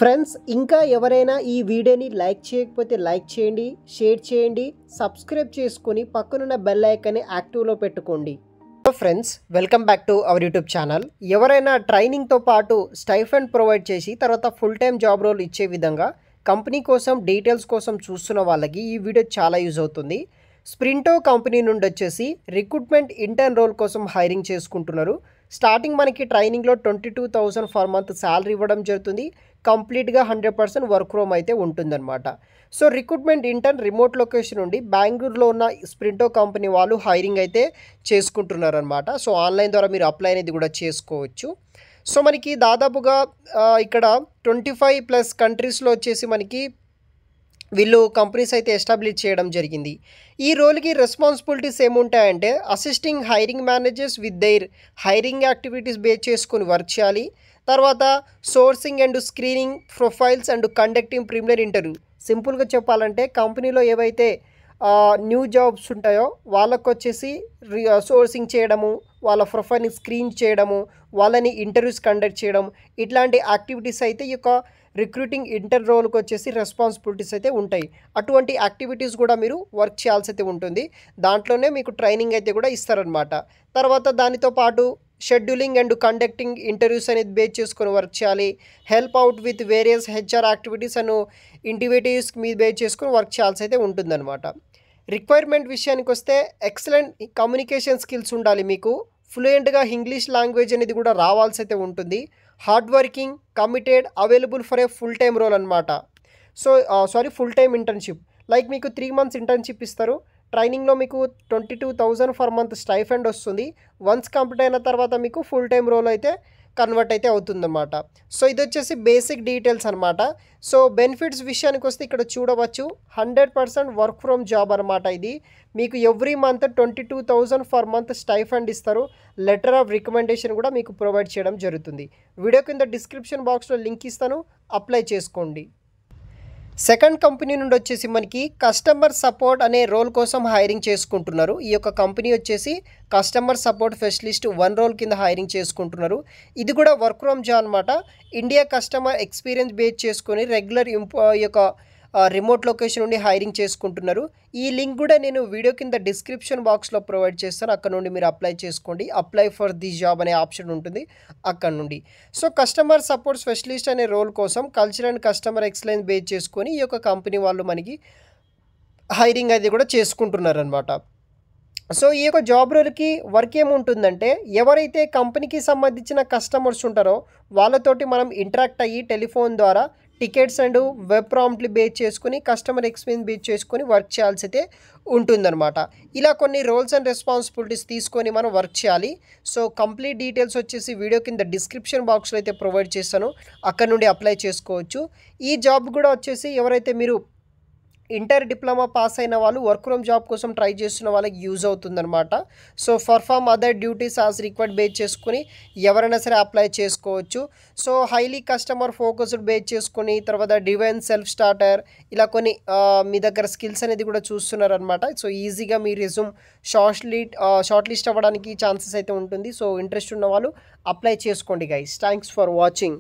Friends ఇంకా ఎవరైనా ఈ వీడియోని లైక్ చేయకపోతే లైక్ చేయండి, షేర్ చేయండి, సబ్స్క్రైబ్ చేసుకొని పక్కనున్న బెల్ ఐకాన్ని యాక్టివ్లో పెట్టుకోండి. Friends welcome back to our YouTube channel. ఎవరైనా ట్రైనింగ్తో పాటు స్టైఫండ్ ప్రొవైడ్ చేసి తర్వాత ఫుల్ టైం జాబ్ రోల్ ఇచ్చే విధంగా కంపెనీ కోసం డీటెయిల్స్ కోసం చూస్తున్న వాళ్ళకి ఈ వీడియో చాలా యూజ్ అవుతుంది. స్ప్రింటో కంపెనీ నుండి వచ్చేసి రిక్రూట్మెంట్ ఇంటర్న్ రోల్ కోసం హైరింగ్ చేసుకుంటున్నారు. స్టార్టింగ్ మనకి ట్రైనింగ్లో 22,000 ఫర్ మంత్ శాలరీ ఇవ్వడం జరుగుతుంది. కంప్లీట్గా 100% వర్క్ ఫ్రమ్ అయితే ఉంటుందన్నమాట. So recruitment intern remote location నుండి బెంగళూరులో ఉన్న స్ప్రింటో కంపెనీ వాళ్ళు హైరింగ్ అయితే చేసుకుంటున్నారు అనమాట. సో ఆన్లైన్ ద్వారా మీరు అప్లై అనేది కూడా చేసుకోవచ్చు. సో మనకి దాదాపుగా ఇక్కడ 25+ కంట్రీస్లో వచ్చేసి మనకి వీళ్ళు కంపెనీస్ అయితే ఎస్టాబ్లిష్ చేయడం జరిగింది. ఈ రోల్కి రెస్పాన్సిబిలిటీస్ ఏముంటాయంటే assisting hiring managers with their hiring activities base చేసుకొని వర్క్ చేయాలి. తర్వాత sourcing and screening profiles and conducting preliminary interview. సింపుల్గా చెప్పాలంటే కంపెనీలో ఏవైతే న్యూ జాబ్స్ ఉంటాయో వాళ్ళకు వచ్చేసి సోర్సింగ్ చేయడము, వాళ్ళ ప్రొఫైల్ని స్క్రీన్ చేయడము, వాళ్ళని ఇంటర్వ్యూస్ కండక్ట్ చేయడం, ఇట్లాంటి యాక్టివిటీస్ అయితే ఈ యొక్క రిక్రూటింగ్ ఇంటర్ రోల్కి వచ్చేసి రెస్పాన్సిబిలిటీస్ అయితే ఉంటాయి. అటువంటి యాక్టివిటీస్ కూడా మీరు వర్క్ చేయాల్సి అయితే ఉంటుంది. దాంట్లోనే మీకు ట్రైనింగ్ అయితే కూడా ఇస్తారనమాట. తర్వాత దానితో పాటు షెడ్యూలింగ్ అండ్ కండక్టింగ్ ఇంటర్వ్యూస్ అనేది బేస్ చేసుకొని వర్క్ చేయాలి. Help out with various HR activities and ఇంటివిటీస్ మీద బేస్ చేసుకొని వర్క్ చేయాల్సి అయితే ఉంటుందన్నమాట. రిక్వైర్మెంట్ విషయానికి వస్తే ఎక్సలెంట్ కమ్యూనికేషన్ స్కిల్స్ ఉండాలి, మీకు ఫ్లూయెంట్గా ఇంగ్లీష్ లాంగ్వేజ్ అనేది కూడా రావాల్సి అయితే ఉంటుంది. Hard working, committed, available for a full time role అనమాట. So full time internship. Like మీకు 3 months ఇంటర్న్షిప్ ఇస్తారు. ట్రైనింగ్లో మీకు 22,000 ఫర్ మంత్ స్టైఫండ్ వస్తుంది. వన్స్ కంప్లీట్ అయిన తర్వాత మీకు ఫుల్ టైమ్ రోల్ అయితే కన్వర్ట్ అయితే అవుతుందన్నమాట. సో ఇది వచ్చేసి బేసిక్ డీటెయిల్స్ అనమాట. సో బెనిఫిట్స్ విషయానికి వస్తే ఇక్కడ చూడవచ్చు 100% వర్క్ ఫ్రమ్ జాబ్ అనమాట. ఇది మీకు every month 22,000 per month stipend ఇస్తారు. లెటర్ ఆఫ్ రికమెండేషన్ కూడా మీకు ప్రొవైడ్ చేయడం జరుగుతుంది. వీడియో కింద డిస్క్రిప్షన్ బాక్స్లో లింక్ ఇస్తాను, అప్లై చేసుకోండి. సెకండ్ కంపెనీ నుండి వచ్చేసి మనకి కస్టమర్ సపోర్ట్ అనే రోల్ కోసం హైరింగ్ చేసుకుంటున్నారు. ఈ యొక్క కంపెనీ వచ్చేసి కస్టమర్ సపోర్ట్ స్పెషలిస్ట్ 1 రోల్ కింద హైరింగ్ చేసుకుంటున్నారు. ఇది కూడా వర్క్ ఫ్రమ్ జాబ్ అనమాట. ఇండియా కస్టమర్ ఎక్స్పీరియన్స్ బేస్ చేసుకొని రెగ్యులర్ ఈ యొక్క రిమోట్ లొకేషన్ నుండి హైరింగ్ చేసుకుంటున్నారు. ఈ లింక్ కూడా నేను వీడియో కింద డిస్క్రిప్షన్ బాక్స్లో ప్రొవైడ్ చేస్తాను. అక్కడ నుండి మీరు అప్లై చేసుకోండి. అప్లై ఫర్ దిస్ జాబ్ అనే ఆప్షన్ ఉంటుంది అక్కడ నుండి. సో కస్టమర్ సపోర్ట్ స్పెషలిస్ట్ అనే రోల్ కోసం culture and customer excellence base చేసుకొని ఈ యొక్క కంపెనీ వాళ్ళు మనకి హైరింగ్ అది కూడా చేసుకుంటున్నారు అనమాట. సో ఈ యొక్క జాబ్ రోల్కి వర్క్ ఏముంటుందంటే ఎవరైతే కంపెనీకి సంబంధించిన కస్టమర్స్ ఉంటారో వాళ్ళతోటి మనం ఇంటరాక్ట్ అయ్యి టెలిఫోన్ ద్వారా tickets and web promptly base చేసుకుని కస్టమర్ ఎక్స్పీరియన్స్ బేస్ చేసుకొని వర్క్ చేయాల్సి అయితే ఉంటుందన్నమాట. ఇలా కొన్ని రోల్స్ అండ్ రెస్పాన్సిబిలిటీస్ తీసుకొని మనం వర్క్ చేయాలి. సో కంప్లీట్ డీటెయిల్స్ వచ్చేసి వీడియో కింద డిస్క్రిప్షన్ బాక్స్లో అయితే ప్రొవైడ్ చేస్తాను, అక్కడ నుండి అప్లై చేసుకోవచ్చు. ఈ జాబ్ కూడా వచ్చేసి ఎవరైతే మీరు ఇంటర్ డిప్లొమా పాస్ అయిన వాళ్ళు వర్క్ ఫ్రమ్ జాబ్ కోసం ట్రై చేస్తున్న వాళ్ళకి యూజ్ అవుతుందన్నమాట. So perform other duties as required base చేసుకొని ఎవరైనా సరే అప్లై చేసుకోవచ్చు. So highly customer focused base చేసుకొని తర్వాత డివైన్ సెల్ఫ్ స్టార్టర్ ఇలా కొన్ని మీ దగ్గర స్కిల్స్ అనేది కూడా చూస్తున్నారనమాట. సో ఈజీగా మీ రెజ్యూమ్ షార్ట్ లిస్ట్ అవ్వడానికి ఛాన్సెస్ అయితే ఉంటుంది. సో ఇంట్రెస్ట్ ఉన్న వాళ్ళు అప్లై చేసుకోండి గైస్. Thanks for watching.